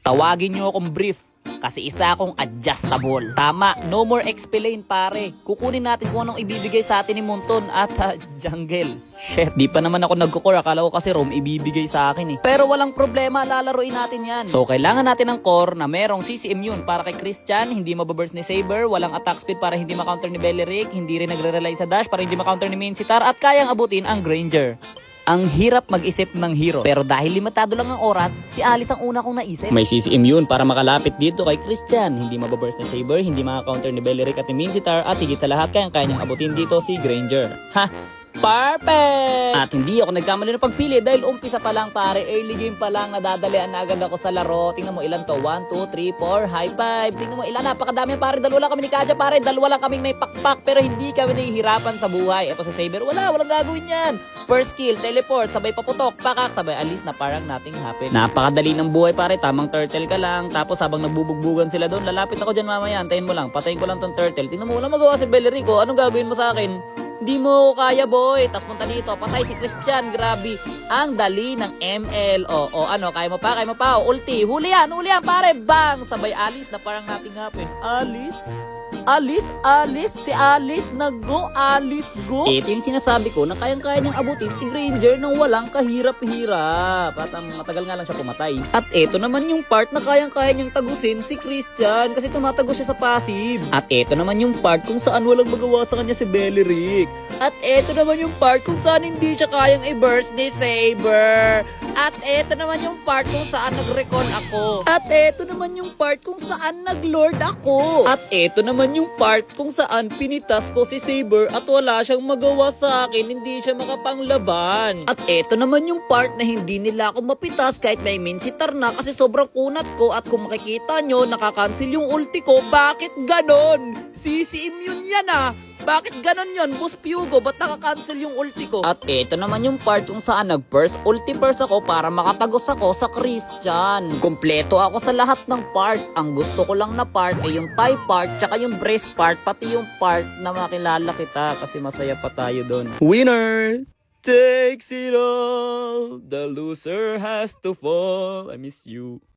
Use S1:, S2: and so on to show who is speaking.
S1: Tawagin nyo akong brief. Kasi isa akong adjustable. Tama, no more explain pare. Kukunin natin kung anong ibibigay sa atin ni Monton at Jungle. Shit, di pa naman ako nagko-core. Akala ko kasi Rome ibibigay sa akin eh. Pero walang problema, lalaroin natin yan. So kailangan natin ng core na merong CC immune para kay Christian, hindi mababurst ni Saber, walang attack speed para hindi ma-counter ni Beleric, hindi rin nagre-rely sa dash para hindi ma-counter ni Minsittar, at kayang abutin ang Granger. Ang hirap mag-isip ng hero. Pero dahil limitado lang ang oras, si Alice ang una kong naisip. May CC immune para makalapit dito kay Christian. Hindi mababurst ni Saber, hindi maka-counter ni Beleric at ni Minsittar, at higit sa lahat kayang abutin dito si Granger. Ha! Perfect! At hindi ako nagkamali ng pagpili dahil umpisa pa lang pare, early game pa lang, nadadalian na agad ako sa laro. Tingnan mo ilan to, 1, 2, 3, 4, high five. Tingnan mo ilan, napakadami pare, dalawa lang kami ni Kaja pare, dalawa lang kaming may pakpak, pero hindi kami nahihirapan sa buhay. Ito si Saber, walang gagawin yan. First skill, teleport, sabay paputok, pakak, sabay alis na parang nothing happen. Napakadali ng buhay pare, tamang turtle ka lang, tapos habang nagbubugbugan sila doon, lalapit ako dyan mamaya, antayin mo lang, patayin ko lang tong turtle. Tingnan mo, walang magawa si Belerico, anong gagawin mo sa akin? Di mo kaya boy, tas punta dito, patay si Christian, grabe. Ang dali ng ML. O ano, kaya mo pa, ulti, huli yan pare, bang, sabay Alice na parang nothing happen. Alice, si Alice nag-go, Alice go. Ito yung sinasabi ko na kayang-kaya niyang abutin si Granger nang walang kahirap-hirap. At matagal nga lang siya pumatay. At ito naman yung part na kayang-kaya niyang tagusin si Christian kasi tumatagos siya sa passive. At ito naman yung part kung saan walang magawa sa kanya si Beleric. At ito naman yung part kung saan hindi siya kayang i-burst ni Saber. At ito naman yung part kung saan nag-recon ako. At ito naman yung part kung saan nag-lord ako. At ito naman yung part kung saan pinitas ko si Saber at wala siyang magawa sa akin, hindi siya makapanglaban. At ito naman yung part na hindi nila ako mapitas kahit may Minsittar na kasi sobrang kunat ko, at kung makikita nyo, nakakancel yung ulti ko. Bakit ganon? CC immune yan ah. Bakit ganon yun? Boss Pyugo, ba't nakakancel yung ulti ko? At ito naman yung part kung saan nag-burst ulti burst ako para makatagos ako sa Christian. Kompleto ako sa lahat ng part. Ang gusto ko lang na part ay yung tie part, tsaka yung brace part, pati yung part na makilala kita kasi masaya pa tayo doon. Winner takes it all. The loser has to fall. I miss you.